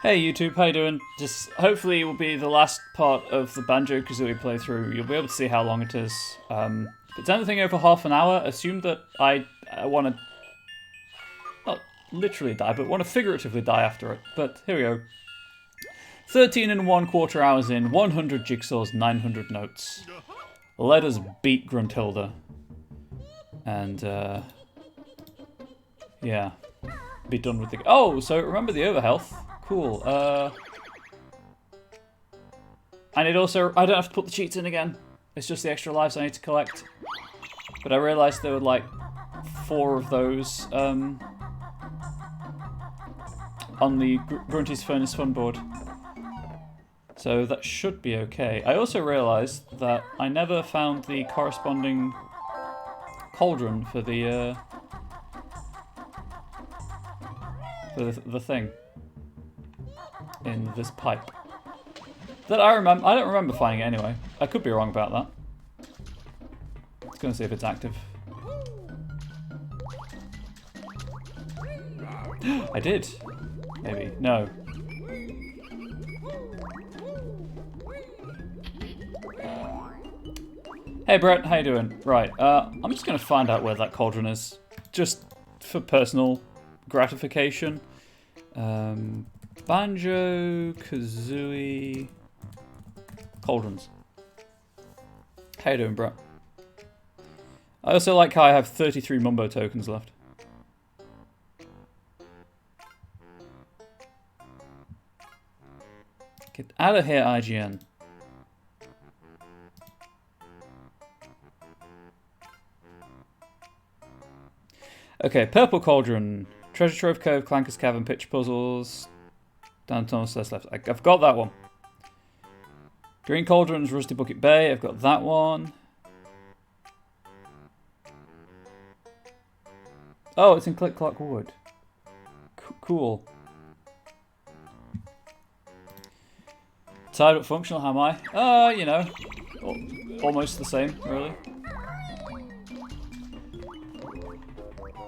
Hey YouTube, how you doing? Just hopefully it will be the last part of the Banjo Kazooie playthrough. You'll be able to see how long it is. If it's anything over half an hour, assume that I want to not literally die, but want to figuratively die after it. But here we go. 13 and 1/4 hours in, 100 jigsaws, 900 notes. Let us beat Gruntilda. And yeah, be done with the. Oh, so remember the overhealth. Cool. And it also, I don't have to put the cheats in again. It's just the extra lives I need to collect. But I realised there were like 4 of those on the Grunty's Furnace Fun board. So that should be okay. I also realised that I never found the corresponding cauldron for the thing in this pipe. That I remember. I don't remember finding it anyway. I could be wrong about that. Let's go and see if it's active. I did. Maybe. No. Hey Brett, how you doing? Right, I'm just gonna find out where that cauldron is. Just for personal gratification. Banjo, Kazooie, cauldrons. How you doing, Brett? I also like how I have 33 Mumbo tokens left. Get out of here, IGN. Okay, Purple Cauldron, Treasure Trove Cove, Clanker's Cavern, Pitch Puzzles, Down Tunnel, Stairs Left. I've got that one. Green Cauldrons, Rusty Bucket Bay, I've got that one. Oh, it's in Click Clock Wood. Cool. Tied up functional, how am I? You know, almost the same, really.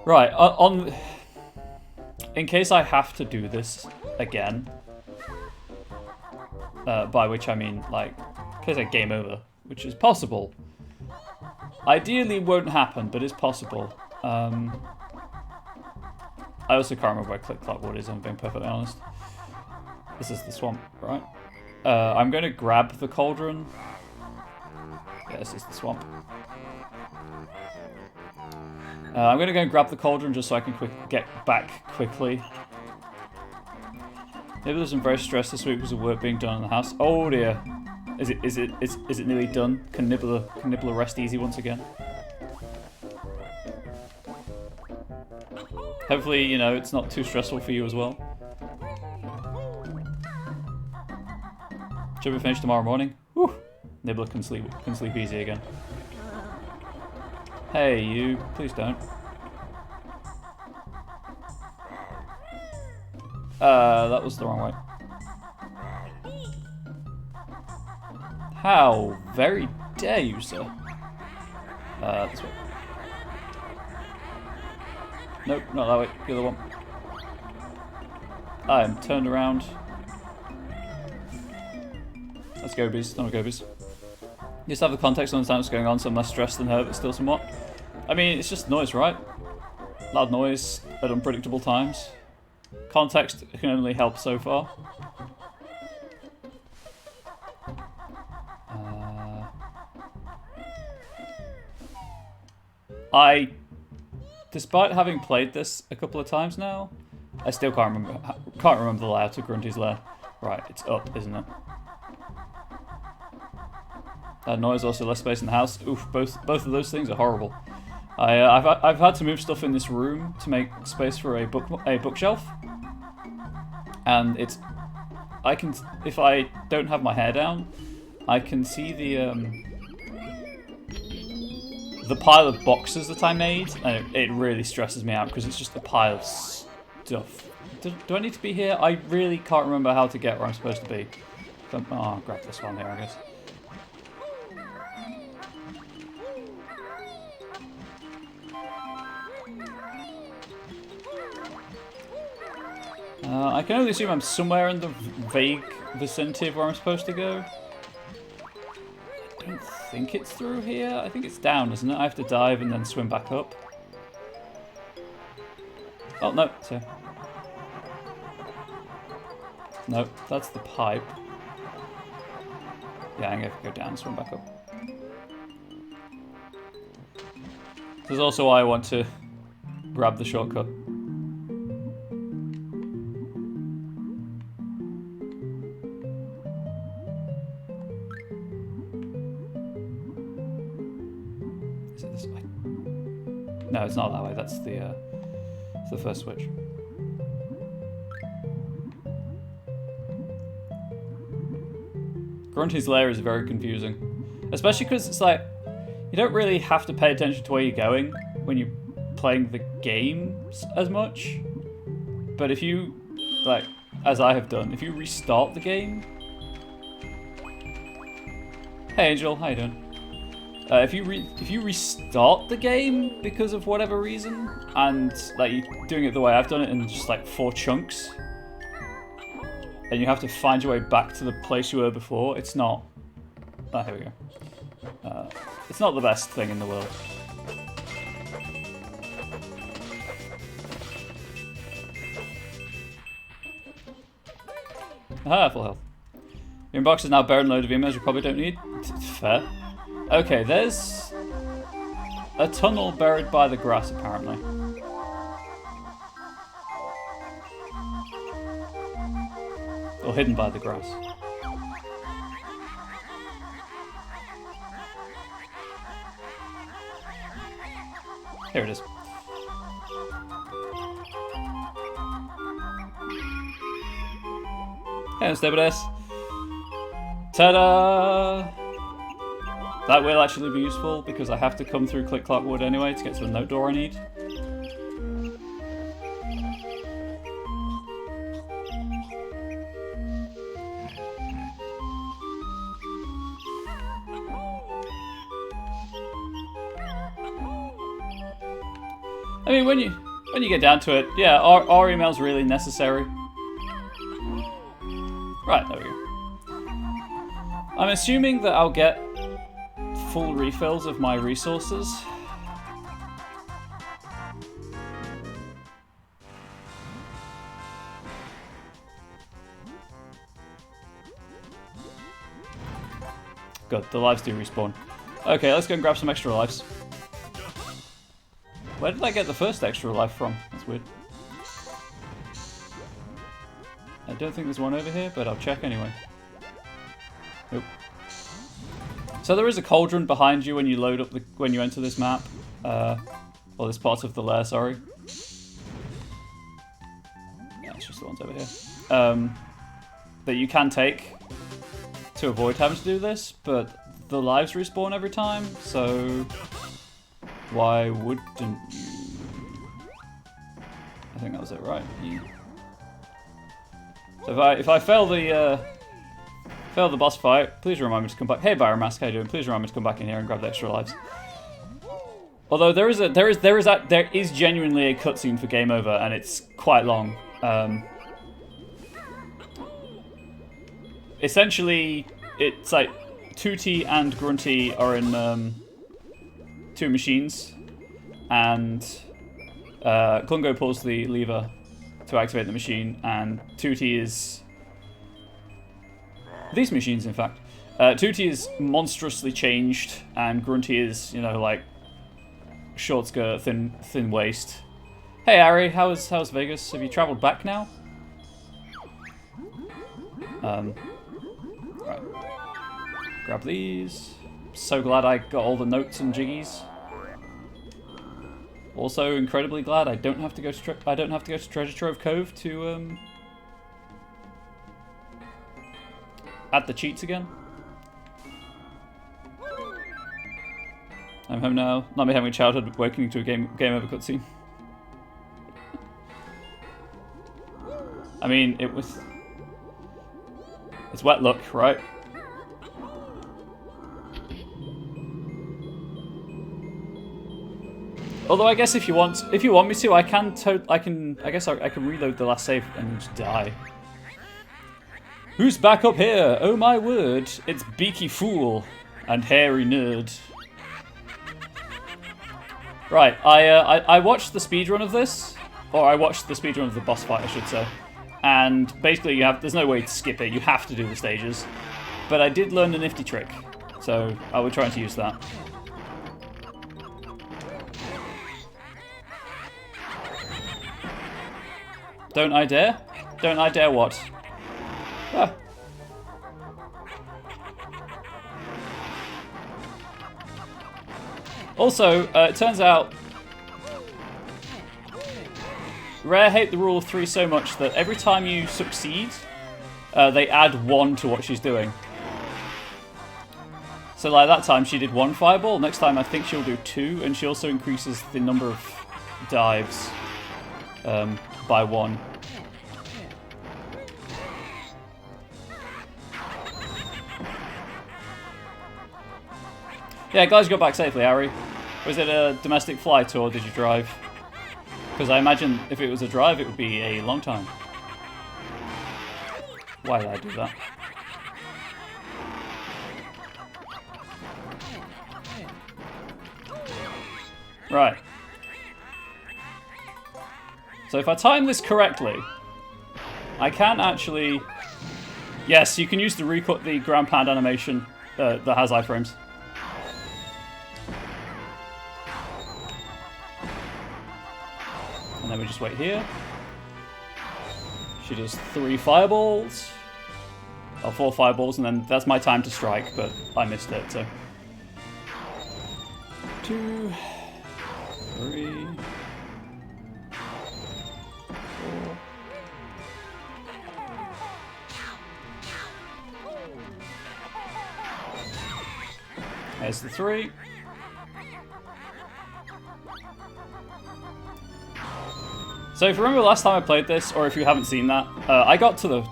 Right, in case I have to do this again, by which I mean, like, in case I game over, which is possible. Ideally won't happen, but it's possible. I also can't remember where Click Clock Wood is, I'm being perfectly honest. This is the swamp, right? I'm going to grab the cauldron. Yeah, this is the swamp. I'm going to go and grab the cauldron just so I can get back quickly. Maybe there's some very stressed this week because of work being done in the house. Oh dear. Is it nearly done? Can Nibbler rest easy once again? Hopefully, you know, it's not too stressful for you as well. Should we finish tomorrow morning? Whew. Nibbler can sleep easy again. Hey, you. Please don't. That was the wrong way. How very dare you, sir? This way. Nope, not that way. The other one. I am turned around. Let's go, bees. Don't go, bees. Just have the context to understand what's going on, so I'm less stressed than her, but still somewhat. I mean, it's just noise, right? Loud noise at unpredictable times. Context can only help so far. Despite having played this a couple of times now, I still can't remember the layout of Grunty's lair. Right, it's up, isn't it? That noise, also less space in the house. Oof, both of those things are horrible. I've had to move stuff in this room to make space for a bookshelf, and if I don't have my hair down, I can see the pile of boxes that I made, and it really stresses me out because it's just a pile of stuff. Do I need to be here? I really can't remember how to get where I'm supposed to be. Oh, I'll grab this one here, I guess. I can only assume I'm somewhere in the vague vicinity of where I'm supposed to go. I don't think it's through here. I think it's down, isn't it? I have to dive and then swim back up. Oh, no, it's here. No, that's the pipe. Yeah, I'm going to go down and swim back up. This is also why I want to grab the shortcut. Is it this way? No, it's not that way. That's the first switch. Grunty's lair is very confusing. Especially because it's like, you don't really have to pay attention to where you're going when you're playing the games as much. But if you, like, as I have done, if you restart the game... Hey Angel, how you doing? If you restart the game because of whatever reason, and like you're doing it the way I've done it in just like 4 chunks, and you have to find your way back to the place you were before, it's not... Oh, here we go. It's not the best thing in the world. Aha, full health. Your inbox is now bare and loaded of emails you probably don't need. Fair. Okay, there's a tunnel buried by the grass, apparently. Or hidden by the grass. Here it is. Hey, Stabilis. Ta-da! That will actually be useful because I have to come through Click Clock Wood anyway to get to the note door I need. I mean, when you get down to it, yeah, our email's really necessary. Right, there we go. I'm assuming that I'll get full refills of my resources. Good, the lives do respawn. Okay, let's go and grab some extra lives. Where did I get the first extra life from? That's weird. I don't think there's one over here, but I'll check anyway. Nope. So there is a cauldron behind you when you load up when you enter this map, or this part of the lair. Sorry. Yeah, it's just the ones over here. That you can take to avoid having to do this, but the lives respawn every time, so why wouldn't you? I think that was it, right? Yeah. So if I fail the boss fight, please remind me to come back. Hey Biomask, how you doing? Please remind me to come back in here and grab the extra lives. Although there is genuinely a cutscene for game over, and it's quite long. Essentially, it's like Tooty and Grunty are in 2 machines, and Klungo pulls the lever to activate the machine, and Tooty is... These machines, in fact. Tooty is monstrously changed, and Grunty is, you know, like, short skirt, thin waist. Hey Ari, how's Vegas? Have you travelled back now? Right. Grab these. So glad I got all the notes and jiggies. Also, incredibly glad I don't have to go to Treasure Trove Cove to add the cheats again. I'm home now. Not me having a childhood awakening to a game over cutscene. I mean, it's wet look, right? Although I guess if you want me to, I can I can reload the last save and just die. Who's back up here? Oh my word! It's Beaky Fool and Hairy Nerd. Right, I watched the speedrun of this, or I watched the speedrun of the boss fight, I should say. And basically, there's no way to skip it. You have to do the stages. But I did learn a nifty trick, so I will try to use that. Don't I dare? Don't I dare what? Ah. Also, it turns out Rare hate the rule of 3 so much that every time you succeed, they add 1 to what she's doing. So like that time she did 1 fireball, next time I think she'll do 2, and she also increases the number of dives by 1. Yeah, glad you got back safely, Ari. Was it a domestic flight or did you drive? Because I imagine if it was a drive, it would be a long time. Why did I do that? Right. So if I time this correctly, I can actually... Yes, you can use the ground pound animation that has iframes. And then we just wait here. She does 3 fireballs. Or 4 fireballs, and then that's my time to strike, but I missed it, so. 2, 3, 4. There's the 3. So if you remember last time I played this, or if you haven't seen that, I got to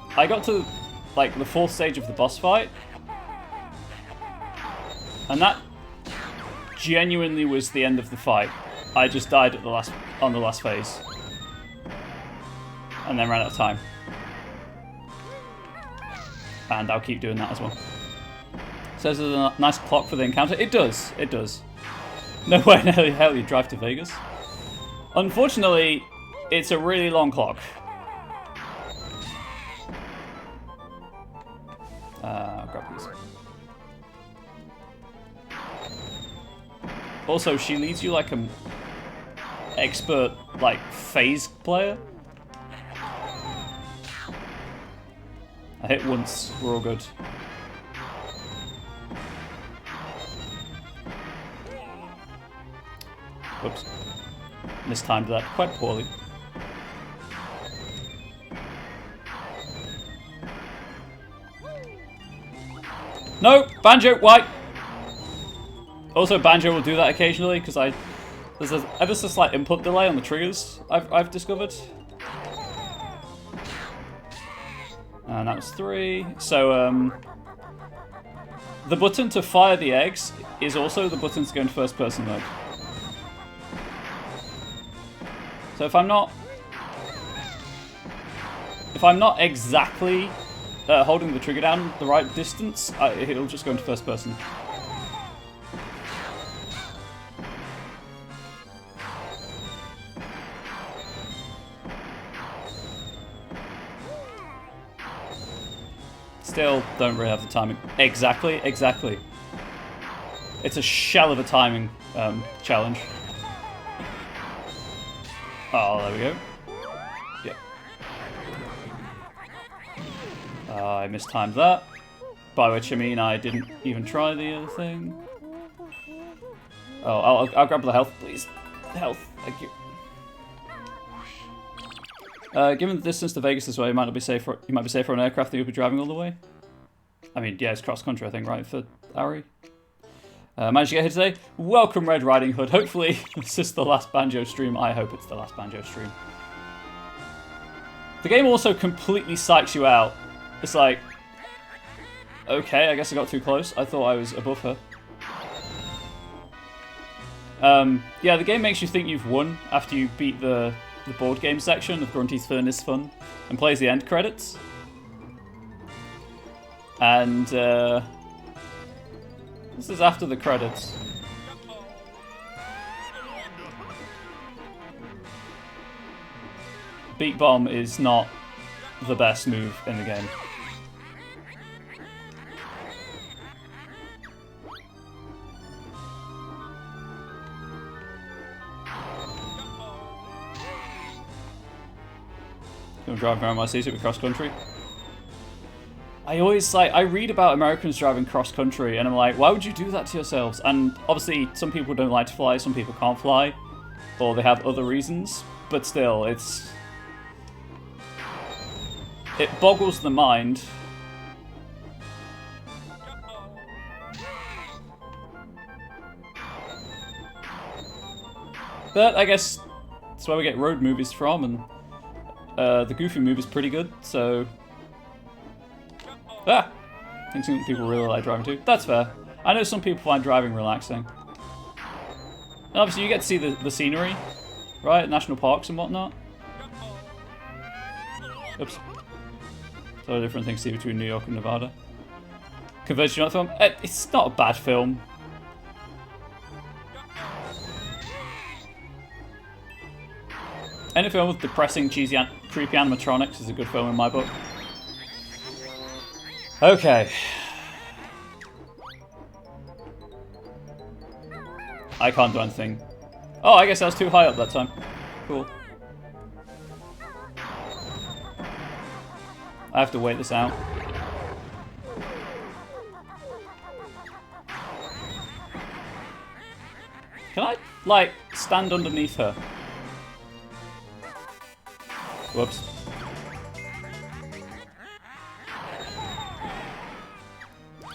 like the 4th stage of the boss fight, and that genuinely was the end of the fight. I just died at on the last phase, and then ran out of time. And I'll keep doing that as well. Says there's a nice clock for the encounter. It does. It does. No way in hell you drive to Vegas. Unfortunately, it's a really long clock. I'll grab these. Also, she leads you like an expert, like, phase player. I hit once, we're all good. Whoops. Mistimed that quite poorly. No! Banjo! Why? Also, Banjo will do that occasionally, because there's just a slight input delay on the triggers I've discovered. And that was 3. So, the button to fire the eggs is also the button to go into first person mode. So if I'm not exactly holding the trigger down the right distance, it'll just go into first person. Still don't really have the timing. Exactly. It's a shell of a timing challenge. Oh, there we go. Yep. I mistimed that. By which I mean I didn't even try the other thing. Oh, I'll grab the health, please. Health, thank you. Given the distance to Vegas this way, you might be safer on an aircraft than you'll be driving all the way. I mean, yeah, it's cross country, I think, right, for Ari? Managed to get here today. Welcome, Red Riding Hood. Hopefully, this is the last Banjo stream. I hope it's the last Banjo stream. The game also completely psychs you out. It's like, okay, I guess I got too close. I thought I was above her. Yeah, the game makes you think you've won after you beat the board game section of Grunty's Furnace Fun and plays the end credits. And this is after the credits. Beat Bomb is not the best move in the game. I'm driving around my city with cross country. I always I read about Americans driving cross country and I'm like, why would you do that to yourselves? And obviously some people don't like to fly, some people can't fly, or they have other reasons, but still, it boggles the mind. But I guess that's where we get road movies from, and the Goofy movie's pretty good, so... I think some people really like driving too. That's fair. I know some people find driving relaxing. And obviously you get to see the scenery, right? National parks and whatnot. Oops. So a different thing to see between New York and Nevada. Converged Not film. It's not a bad film. Any film with depressing, cheesy, creepy animatronics is a good film in my book. Okay. I can't do anything. Oh, I guess I was too high up that time. Cool. I have to wait this out. Can I, like, stand underneath her? Whoops.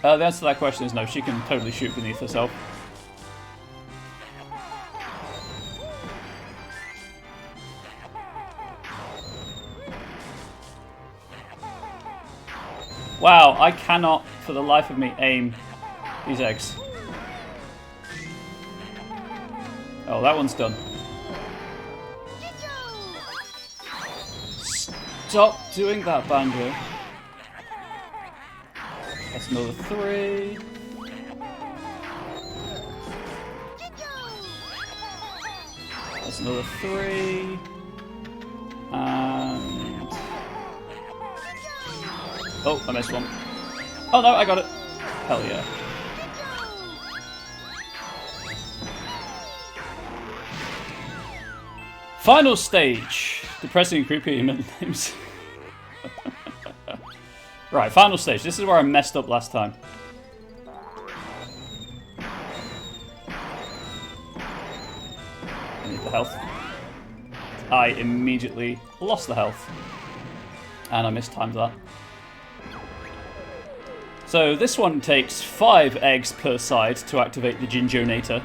The answer to that question is no, she can totally shoot beneath herself. Wow, I cannot, for the life of me, aim these eggs. Oh, that one's done. Stop doing that, Banjo. That's another 3. That's another 3. And... oh, I missed one. Oh no, I got it. Hell yeah. Final stage. Depressing and creepy middle names. Right, final stage. This is where I messed up last time. I need the health. I immediately lost the health. And I mistimed that. So this one takes 5 eggs per side to activate the Ginjonator.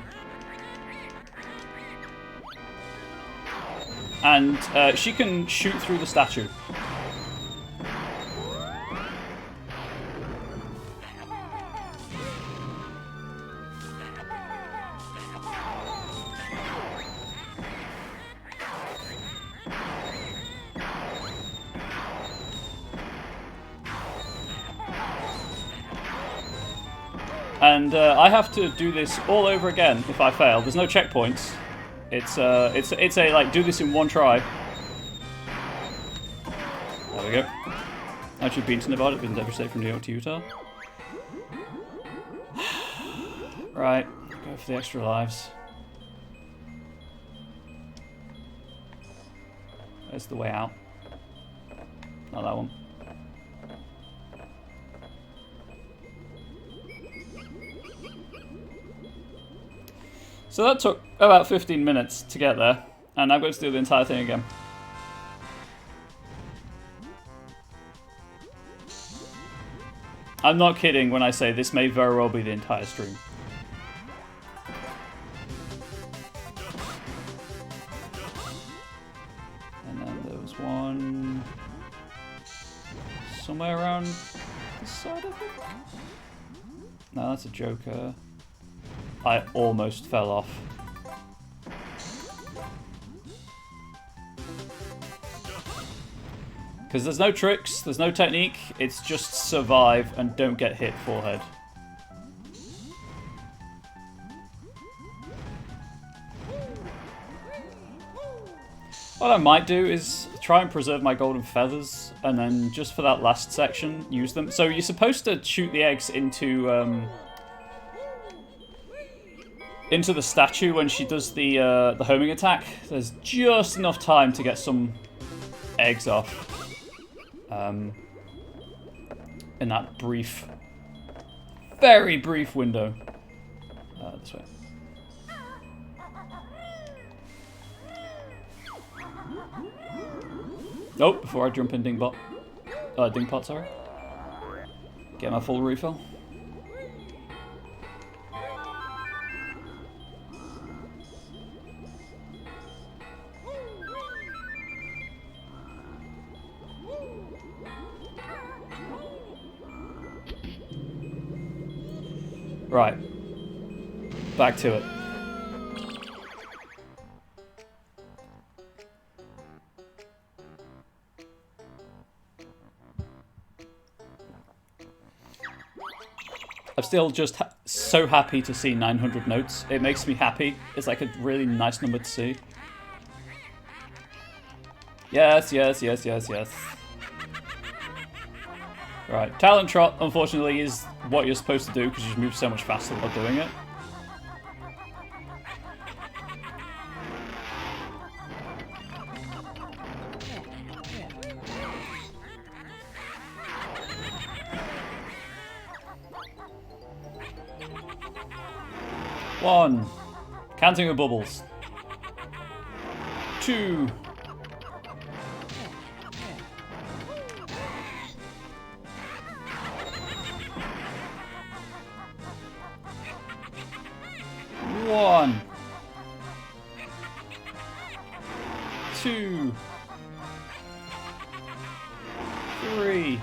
And she can shoot through the statue. And I have to do this all over again if I fail. There's no checkpoints. It's a like do this in one try. There we go. Actually been to Nevada, been every state from New York to Utah. Right, go for the extra lives. There's the way out. Not that one. So that took about 15 minutes to get there, and I'm going to do the entire thing again. I'm not kidding when I say this may very well be the entire stream. And then there was one somewhere around this side, I think? No, that's a Joker. I almost fell off. Because there's no tricks, there's no technique, it's just survive and don't get hit forehead. What I might do is try and preserve my golden feathers, and then just for that last section, use them. So you're supposed to shoot the eggs into the statue when she does the homing attack. There's just enough time to get some eggs off. In that brief, very brief window. This way. Nope, before I jump in Dingpot, sorry. Get my full refill. Right. Back to it. I'm still just so happy to see 900 notes. It makes me happy. It's like a really nice number to see. Yes, yes, yes, yes, yes. Right, Talent Trot, unfortunately, is what you're supposed to do because you move so much faster while doing it. One. Counting the bubbles. 2. 1. 2. 3.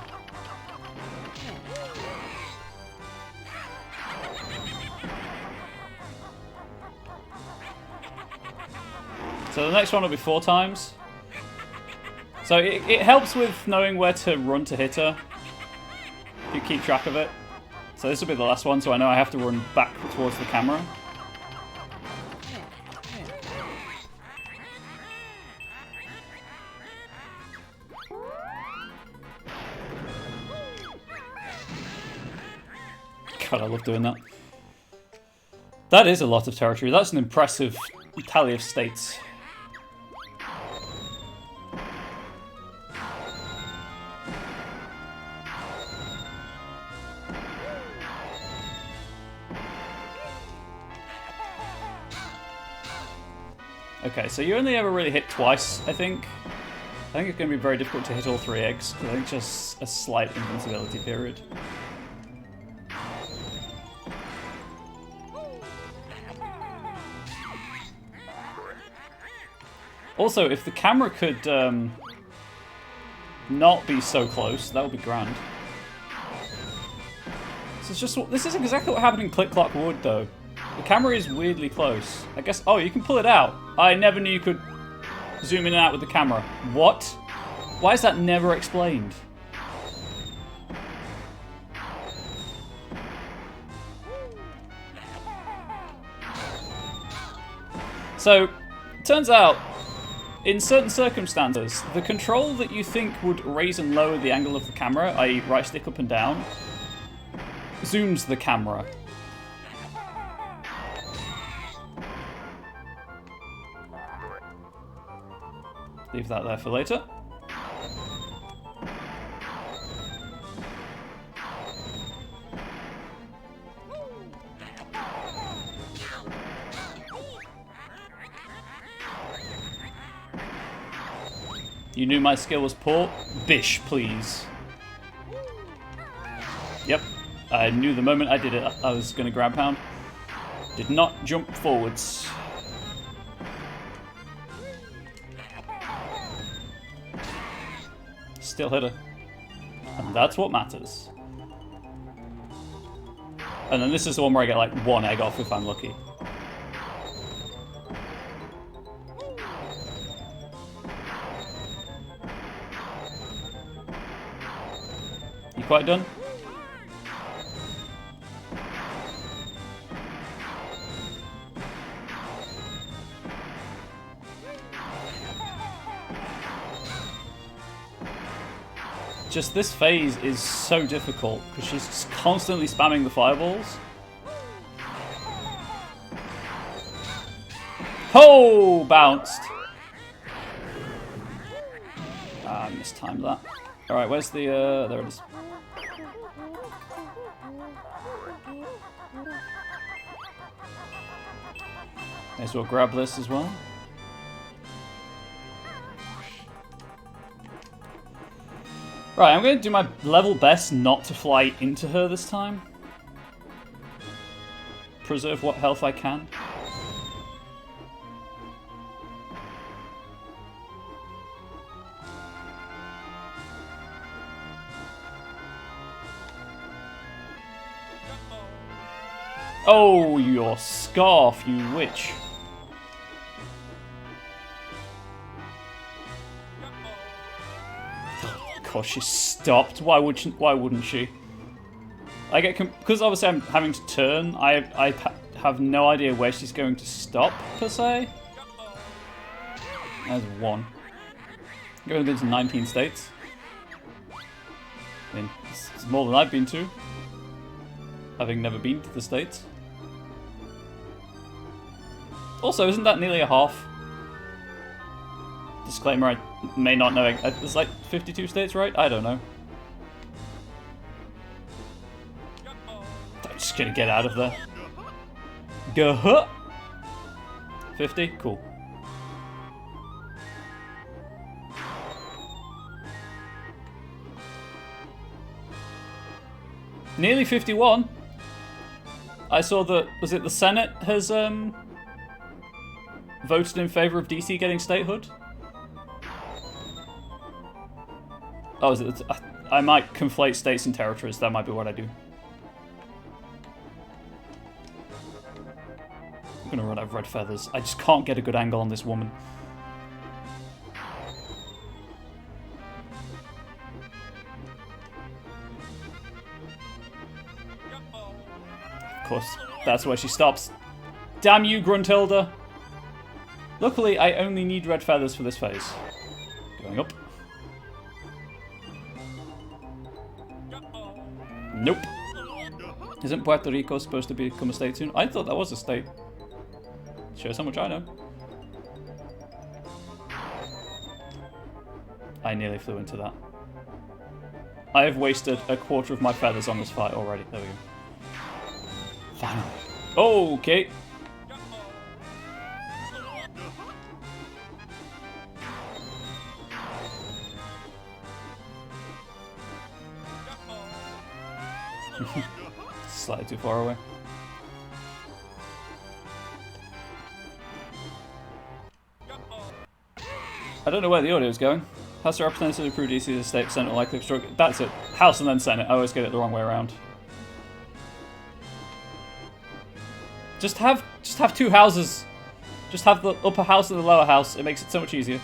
So the next one will be 4 times. So it helps with knowing where to run to hit her. If you keep track of it. So this will be the last one, so I know I have to run back towards the camera. God, I love doing that. That is a lot of territory. That's an impressive tally of states. Okay, so you only ever really hit twice, I think. I think it's going to be very difficult to hit all 3 eggs, because I think just a slight invincibility period. Also, if the camera could not be so close, that would be grand. This is exactly what happened in Click Clock Wood, though. The camera is weirdly close. I guess... Oh, you can pull it out. I never knew you could zoom in and out with the camera. What? Why is that never explained? So, turns out, in certain circumstances, the control that you think would raise and lower the angle of the camera, i.e. right stick up and down, zooms the camera. Leave that there for later. You knew my skill was poor? Bish, please. Yep. I knew the moment I did it I was going to grab pound. Did not jump forwards. Still hit her. And that's what matters. And then this is the one where I get like 1 egg off if I'm lucky. You quite done? Just this phase is so difficult because she's just constantly spamming the fireballs. Oh, bounced. Ah, I mistimed that. Alright, where's the, there it is. May as well grab this as well. Right, I'm going to do my level best not to fly into her this time. Preserve what health I can. Oh, your scarf, you witch. Gosh, she stopped. Why wouldn't she? I get because obviously I'm having to turn. I have no idea where she's going to stop per se. There's one. I've only been to 19 states. I mean, it's more than I've been to, having never been to the States. Also, isn't that nearly a half? Disclaimer, I may not know. It's like 52 states, right? I don't know. I'm just gonna get out of there. Go. 50? Cool. Nearly 51. I saw that, was it the Senate has voted in favor of DC getting statehood? Oh, is it? I might conflate states and territories. That might be what I do. I'm gonna run out of red feathers. I just can't get a good angle on this woman. Of course, that's where she stops. Damn you, Gruntilda! Luckily, I only need red feathers for this phase. Going up. Nope. Isn't Puerto Rico supposed to become a state soon? I thought that was a state. Shows how much I know. I nearly flew into that. I have wasted a quarter of my feathers on this fight already. There we go. Finally. Okay. Slightly too far away. I don't know where the audio is going. House of Representatives approved DC as state, Senate likely obstruct. That's it. House and then Senate. I always get it the wrong way around. Just have two houses. Just have the upper house and the lower house. It makes it so much easier.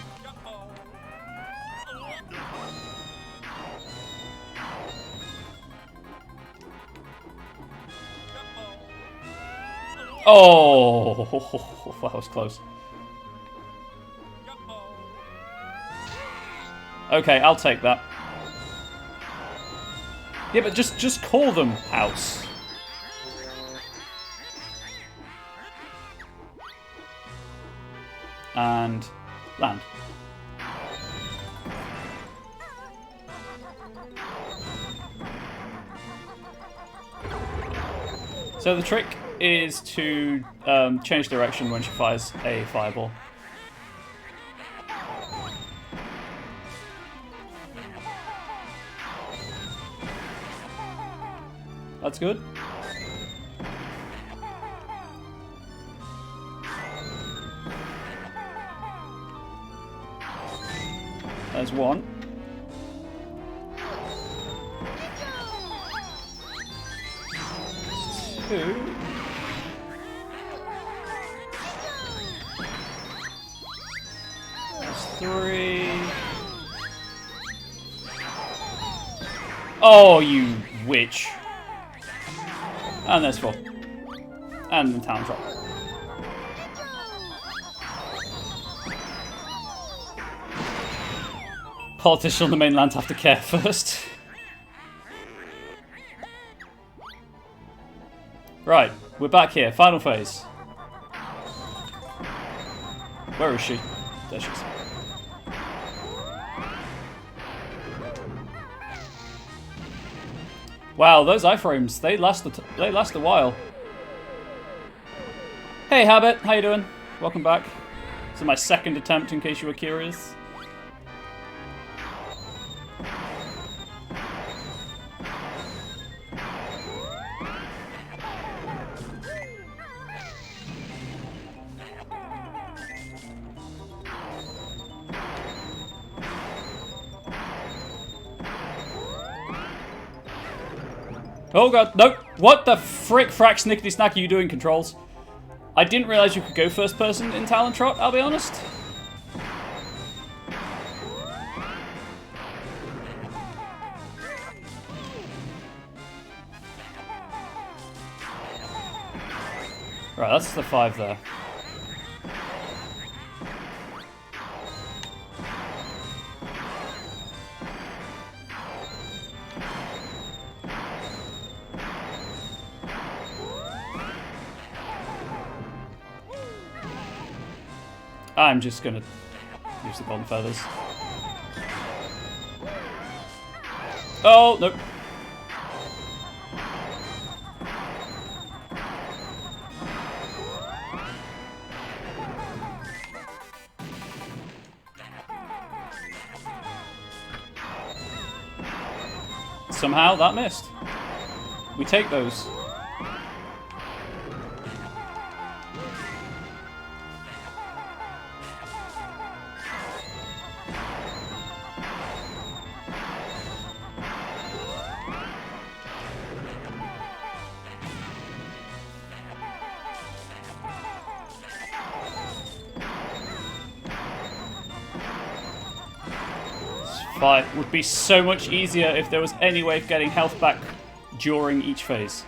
Oh, that was close. Okay, I'll take that. Yeah, but just call them house. And land. So the trick is to change direction when she fires a fireball. That's good. There's one. Two. There's three. Oh, you witch. And there's 4. And the talent drop. Politicians on the mainland have to care first. Right, we're back here. Final phase. Where is she? There she is. Wow, those iframes, they last a while. Hey Habit, how you doing? Welcome back. This is my second attempt in case you were curious. Oh god, no! What the frick frack snickety snack are you doing, controls? I didn't realise you could go first person in Talon Trot, I'll be honest. Right, that's the 5 there. I'm just gonna use the golden feathers. Oh, nope. Somehow that missed. We take those. Fight would be so much easier if there was any way of getting health back during each phase.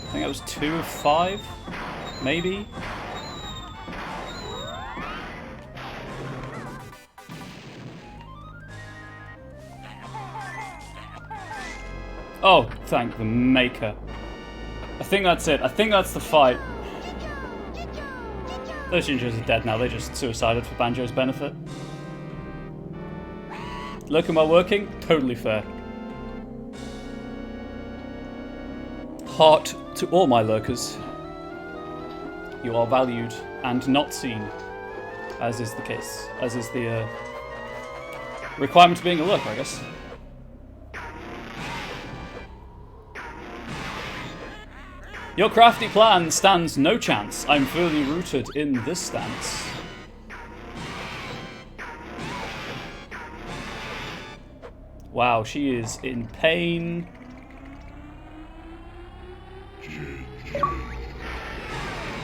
I think it was 2 of 5, maybe. Oh, thank the maker. I think that's it. I think that's the fight. Those gingers are dead now. They just suicided for Banjo's benefit. Lurking while working? Totally fair. Heart to all my lurkers. You are valued and not seen, as is the case. As is the requirement of being a lurker, I guess. Your crafty plan stands no chance. I'm firmly rooted in this stance. Wow, she is in pain.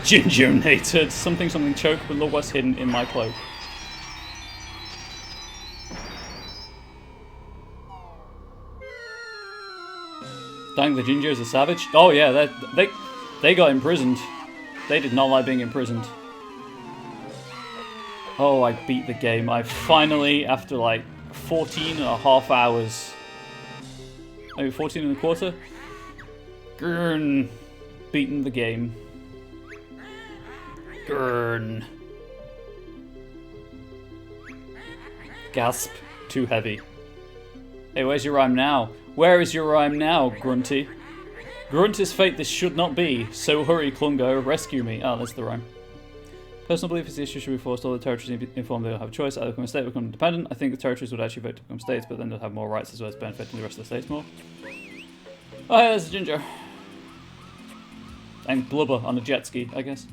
Ginger-nated. Something choke, but look what's hidden in my cloak. Dang, the gingers are savage. Oh yeah, they got imprisoned. They did not like being imprisoned. Oh, I beat the game. I finally, after like 14 and a half hours, maybe 14 and a quarter, beaten the game. Gurn. Gasp. Too heavy. Hey, where's your rhyme now? Where is your rhyme now, Grunty? Grunt is fate this should not be, so hurry, Klungo, rescue me. Oh, that's the rhyme. Personal belief is the issue should be forced. All the territories need to be informed they will have a choice. Either become a state or become independent. I think the territories would actually vote to become states, but then they'll have more rights as well as benefiting the rest of the states more. Oh, hey, there's a ginger. And blubber on a jet ski, I guess.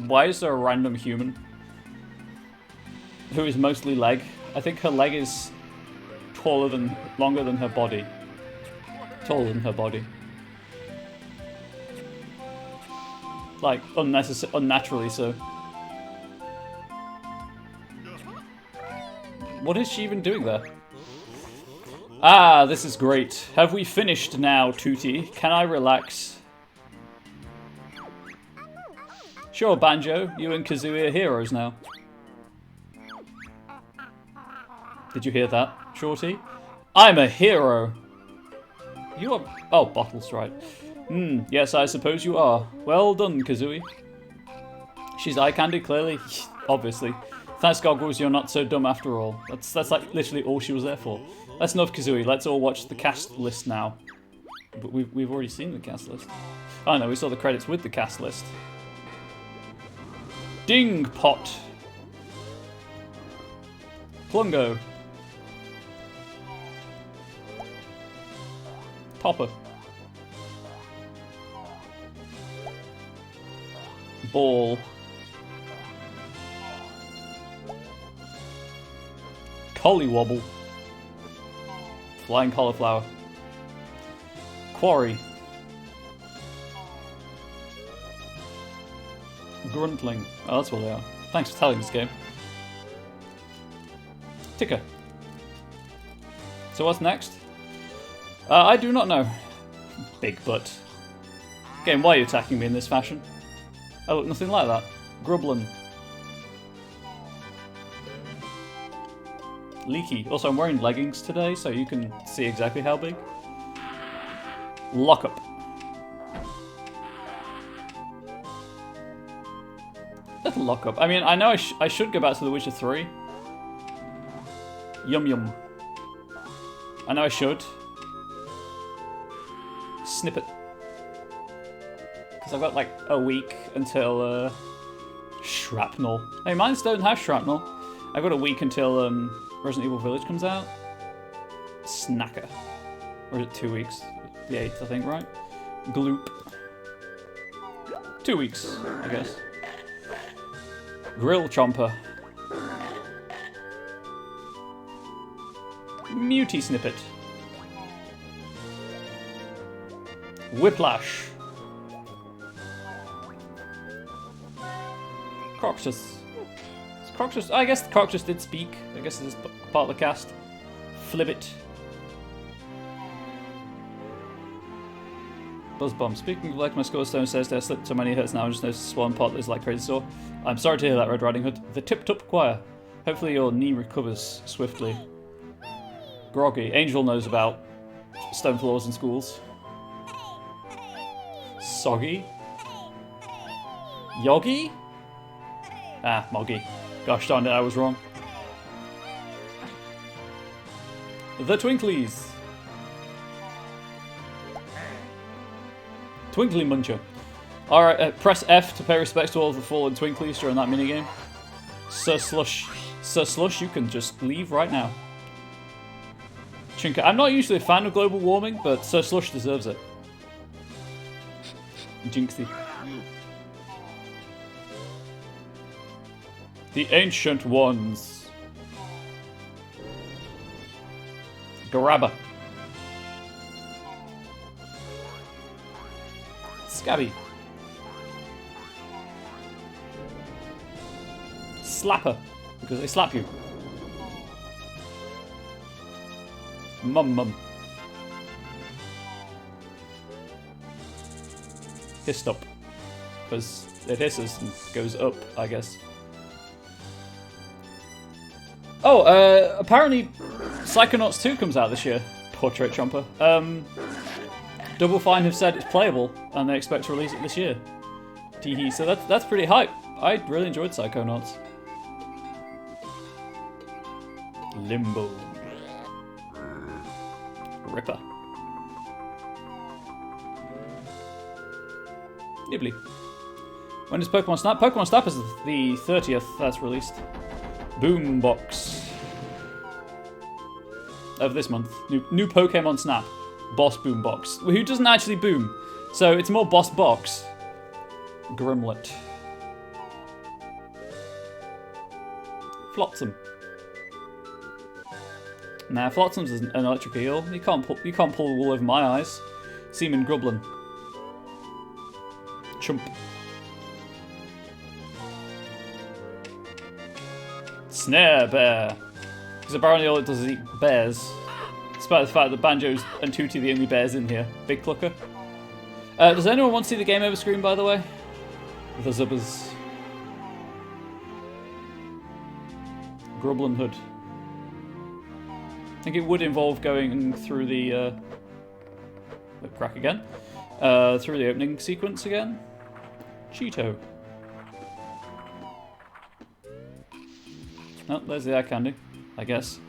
Why is there a random human who is mostly leg? I think her leg is longer than her body. Taller than her body. Like, unnaturally so. What is she even doing there? Ah, this is great. Have we finished now, Tootie? Can I relax? Sure, Banjo. You and Kazooie are heroes now. Did you hear that, Shorty? I'm a hero. You are... Oh, bottles, right. Yes, I suppose you are. Well done, Kazooie. She's eye candy, clearly. Obviously. Thanks, Goggles, you're not so dumb after all. That's like literally all she was there for. That's enough, Kazooie. Let's all watch the cast list now. But we've already seen the cast list. Oh no, we saw the credits with the cast list. Ding Pot. Plungo. Popper. Ball. Collywobble. Flying cauliflower. Quarry. Gruntling. Oh, that's what they are. Thanks for telling this game. Ticker. So what's next? I do not know. Big butt. Game, why are you attacking me in this fashion? I look nothing like that. Grublin. Leaky. Also, I'm wearing leggings today, so you can see exactly how big. Lockup. Little lockup. I mean, I know I should go back to The Witcher 3. Yum yum. I know I should. Snippet. Because I've got like a week until Shrapnel. Hey, mines don't have Shrapnel. I've got a week until Resident Evil Village comes out. Snacker. Or is it 2 weeks? The 8th, I think, right? Gloop. 2 weeks, I guess. Grill Chomper. Muty Snippet. Whiplash. Croctus. Croctus. I guess Croctus did speak. I guess this is part of the cast. Flibbit. Buzzbomb. Speaking of like my Skullstone says there slipped so many hurts now, I just noticed a swollen pot that is like crazy sore. I'm sorry to hear that, Red Riding Hood. The Tip Top Choir. Hopefully your knee recovers swiftly. Groggy. Angel knows about stone floors in schools. Soggy. Yoggy? Ah, Moggy. Gosh darn it, I was wrong. The Twinklies. Twinkly Muncher. Alright, press F to pay respects to all of the fallen Twinklies during that minigame. Sir Slush, you can just leave right now. Chinka. I'm not usually a fan of global warming, but Sir Slush deserves it. Jinxie. The Ancient Ones. Garabba. Scabby. Slapper, because they slap you. Mum. Hissed up, because it hisses and goes up, I guess. Oh, apparently Psychonauts 2 comes out this year. Portrait Chomper. Double Fine have said it's playable, and they expect to release it this year. Teehee. So that's pretty hype. I really enjoyed Psychonauts. Limbo. Ripper. Nibbly. When does Pokemon Snap? Pokemon Snap is the 30th that's released. Boombox. Of this month. New Pokemon Snap. Boss Boombox. Who doesn't actually boom. So it's more Boss Box. Grimlet. Flotsam. Nah, Flotsam's an electric eel. You can't pull the wool over my eyes. Seaman Grublin. Chump. Snare bear. Because apparently all it does is eat bears. Despite the fact that Banjo's and Tooty are the only bears in here. Big clucker. Does anyone want to see the game over screen, by the way? The Zubbers. Grublin Hood. I think it would involve going through the crack again. Through the opening sequence again. Cheeto. Oh, there's the eye candy, I guess.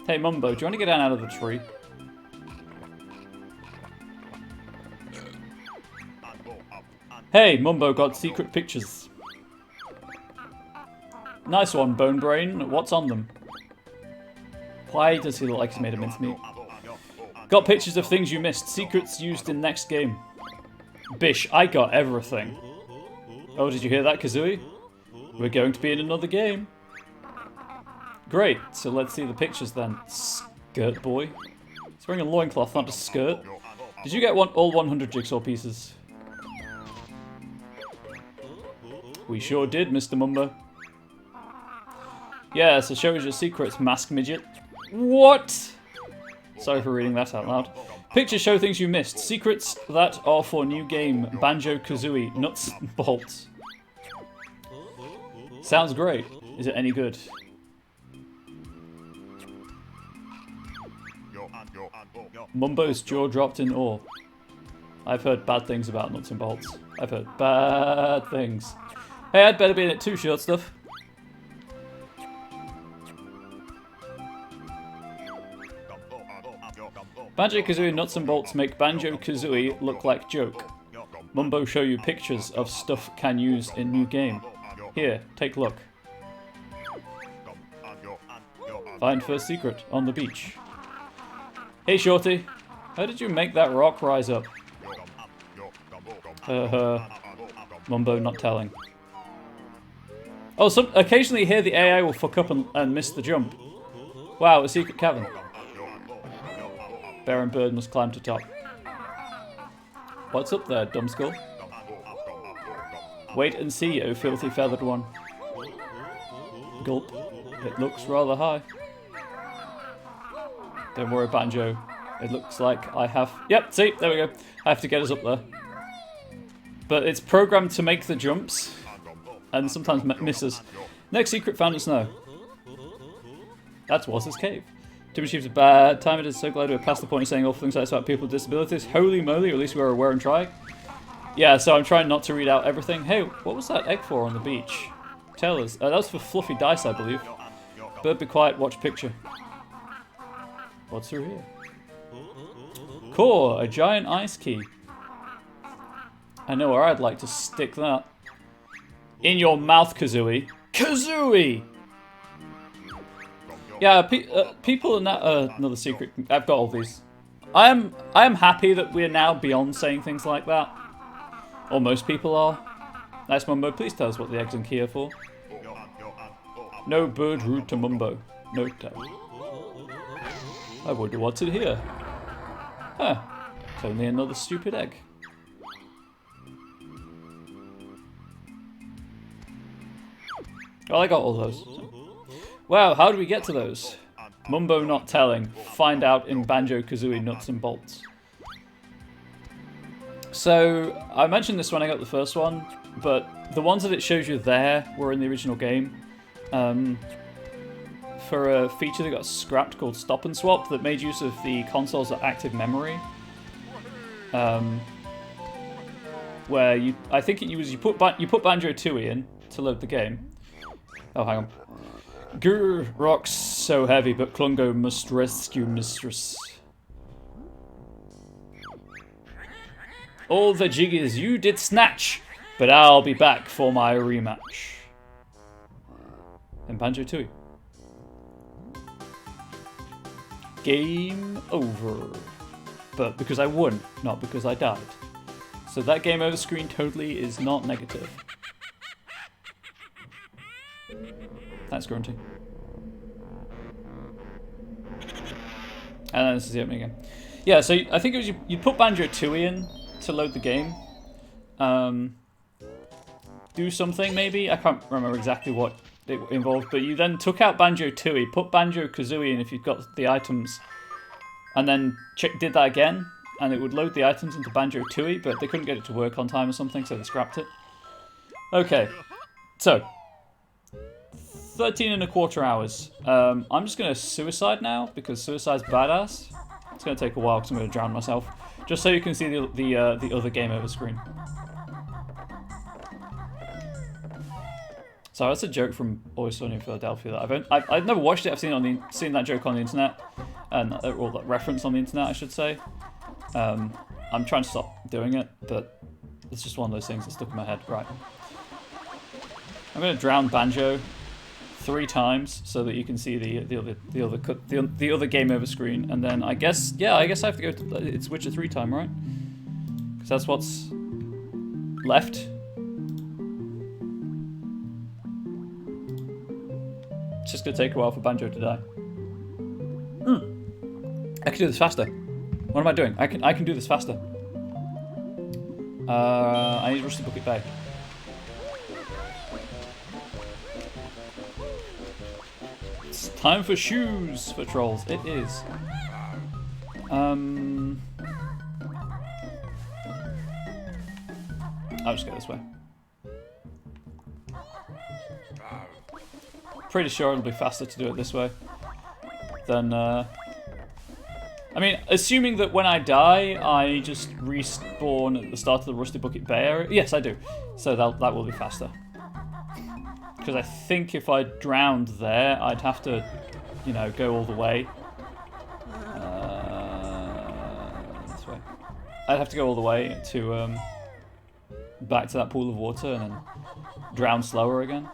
Hey Mumbo, do you want to get down out of the tree? Hey, Mumbo got secret pictures. Nice one, Bone Brain. What's on them? Why does he look like he's made of mincemeat? Got pictures of things you missed. Secrets used in next game. Bish, I got everything. Oh, did you hear that, Kazooie? We're going to be in another game. Great, so let's see the pictures then. Skirt boy. He's wearing a loincloth, not a skirt. Did you get all 100 jigsaw pieces? We sure did, Mr. Mumbo. Yeah, so show us your secrets, mask midget. What? Sorry for reading that out loud. Pictures show things you missed. Secrets that are for new game. Banjo Kazooie. Nuts and bolts. Sounds great. Is it any good? Mumbo's jaw dropped in awe. I've heard bad things about nuts and bolts. I've heard bad things. Hey, I'd better be in it too, short stuff. Banjo Kazooie nuts and bolts make Banjo Kazooie look like joke. Mumbo show you pictures of stuff can use in new game. Here, take a look. Find first secret on the beach. Hey Shorty, how did you make that rock rise up? Mumbo not telling. Oh, occasionally here the AI will fuck up and miss the jump. Wow, a secret cavern. Bear and bird must climb to top. What's up there, dumbskull? Wait and see, oh filthy feathered one. Gulp. It looks rather high. Don't worry, Banjo. It looks like I have... Yep, see, there we go. I have to get us up there. But it's programmed to make the jumps, and sometimes misses. Next secret found in snow. That's Wass's cave. Too much a bad time. It is so glad we're past the point of saying awful things like this about people with disabilities. Holy moly, or at least we were aware and trying. Yeah, so I'm trying not to read out everything. Hey, what was that egg for on the beach? Tell us. That was for fluffy dice, I believe. Bird, be quiet, watch picture. What's through here? Core, a giant ice key. I know where I'd like to stick that. In your mouth, Kazooie. Kazooie! Yeah, people in that another secret. I've got all these. I am happy that we're now beyond saying things like that. Or most people are. Nice Mumbo, please tell us what the eggs and key are for. No bird rude to Mumbo. No tag. I wonder what's in here. Huh. It's only another stupid egg. Well, I got all those. So. Wow, how do we get to those? Mumbo not telling. Find out in Banjo Kazooie Nuts and Bolts. So, I mentioned this when I got the first one, but the ones that it shows you there were in the original game. For a feature that got scrapped called Stop and Swap that made use of the console's active memory. Where I think you put Banjo Tooie in to load the game. Oh, hang on. Grr, rocks so heavy, but Klungo must rescue mistress. All the jiggies you did snatch, but I'll be back for my rematch. And Banjo Tooie. Game over. But because I won, not because I died. So that game over screen totally is not negative. Thanks, Grunty. And then this is the opening again. Yeah, so I think it was you put Banjo Tooie in to load the game. Do something maybe? I can't remember exactly what it involved, but you then took out Banjo Tooie, put Banjo Kazooie in if you've got the items, and then did that again, and it would load the items into Banjo Tooie, but they couldn't get it to work on time or something, so they scrapped it. Okay, so 13.25 hours. I'm just gonna suicide now because suicide's badass. It's gonna take a while because I'm gonna drown myself, just so you can see the other game over screen. So that's a joke from Always Sunny in Philadelphia. That I've never watched it. I've seen that joke on the internet, and or that reference on the internet, I should say. I'm trying to stop doing it, but it's just one of those things that stuck in my head. Right. I'm gonna drown Banjo 3 times so that you can see the other game over screen, and then I guess I have to go to it's Witcher 3 time, right? Because that's what's left. It's just gonna take a while for Banjo to die. I can do this faster. What am I doing? I can do this faster. I need Rusty Bucket Bay. It's time for shoes for trolls. It is. I'll just go this way. Pretty sure it'll be faster to do it this way than, I mean, assuming that when I die, I just respawn at the start of the Rusty Bucket Bay area. Yes, I do. So that will be faster. Because I think if I drowned there, I'd have to, you know, go all the way. This way. I'd have to go all the way to, back to that pool of water and then drown slower again.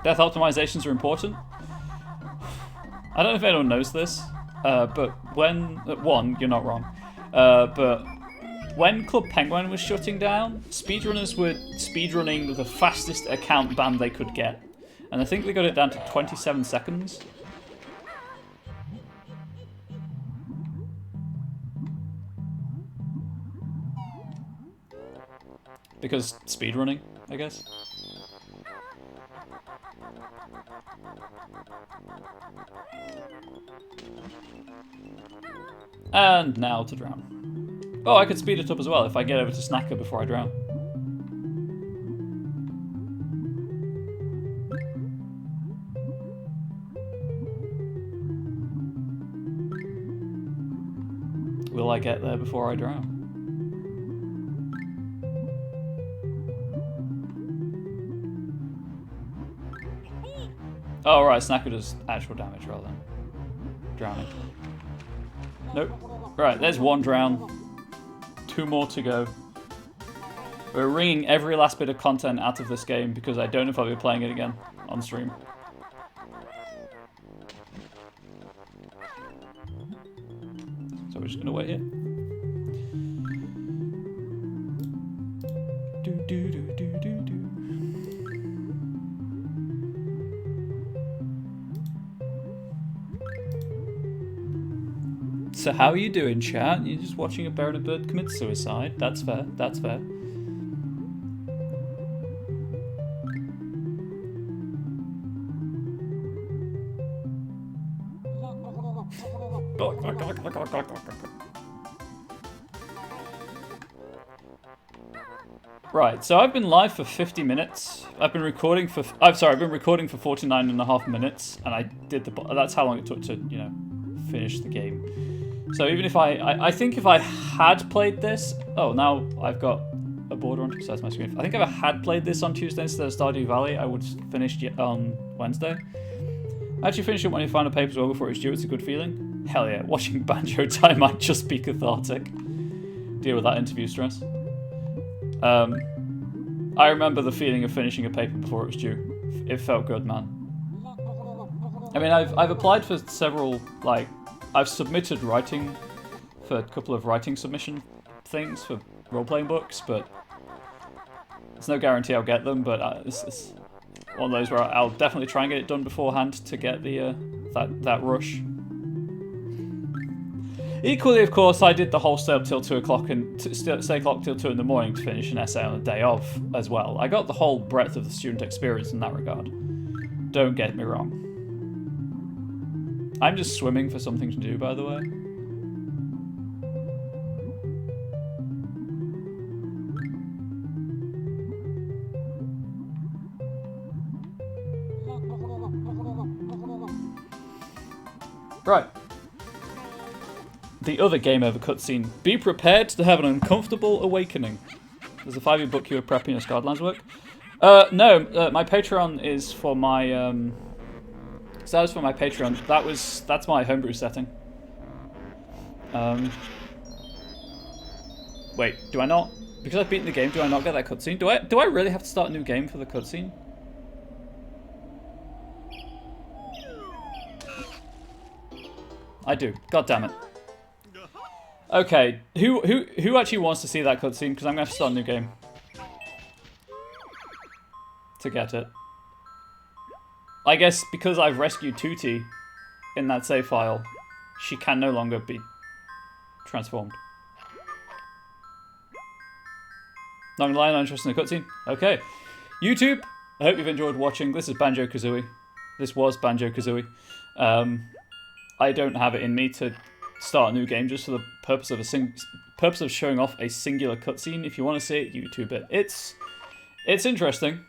Death optimizations are important. I don't know if anyone knows this, but one, you're not wrong. But when Club Penguin was shutting down, speedrunners were speedrunning the fastest account ban they could get. And I think they got it down to 27 seconds. Because speedrunning, I guess. And now to drown. Oh, I could speed it up as well if I get over to Snacker before I drown. Will I get there before I drown? Oh, right, Snacker does actual damage rather than drowning. Nope. Right, there's 1 drown. 2 more to go. We're wringing every last bit of content out of this game because I don't know if I'll be playing it again on stream. So we're just gonna wait here. So how are you doing, chat? You're just watching a bear and a bird commit suicide. That's fair. That's fair. Right, so I've been live for 50 minutes. I've been recording for... I've been recording for 49.5 minutes, and I did that's how long it took to, you know, finish the game. So even if I think if I had played this... Oh, now I've got a border on two sides of my screen. I think if I had played this on Tuesday instead of Stardew Valley, I would have finished it on Wednesday. I actually finished it when you find a paper as well before it's due. It's a good feeling. Hell yeah, watching Banjo die might just be cathartic. Deal with that interview stress. I remember the feeling of finishing a paper before it was due. It felt good, man. I mean, I've applied for several, like, I've submitted writing for a couple of writing submission things for role-playing books, but there's no guarantee I'll get them. But it's one of those where I'll definitely try and get it done beforehand to get the that rush. Equally, of course, I did the whole stay up till 2 o'clock and stay o'clock till 2 in the morning to finish an essay on the day of as well. I got the whole breadth of the student experience in that regard. Don't get me wrong. I'm just swimming for something to do, by the way. Right. The other game over cutscene. Be prepared to have an uncomfortable awakening. There's a 5e book you were prepping your Scarlands work. No, my Patreon is for my, so that was for my Patreon. That's my homebrew setting. Wait, do I not? Because I've beaten the game, do I not get that cutscene? Do I really have to start a new game for the cutscene? I do. God damn it. Okay, who actually wants to see that cutscene? Because I'm going to have to start a new game to get it. I guess because I've rescued Tootie in that save file, she can no longer be transformed. Not gonna lie, not interested in the cutscene. Okay, YouTube. I hope you've enjoyed watching. This is Banjo Kazooie. This was Banjo Kazooie. I don't have it in me to start a new game just for the purpose of showing off a singular cutscene. If you want to see it, YouTube it. It's interesting.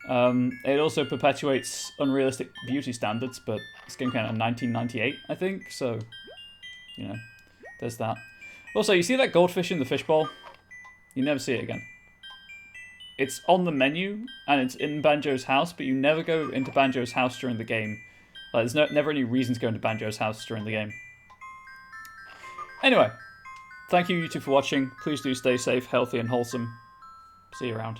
It also perpetuates unrealistic beauty standards, but this game came out in 1998, I think. So, you know, there's that. Also, you see that goldfish in the fishbowl? You never see it again. It's on the menu and it's in Banjo's house, but you never go into Banjo's house during the game. Like, there's never any reason to go into Banjo's house during the game. Anyway, thank you YouTube for watching. Please do stay safe, healthy, and wholesome. See you around.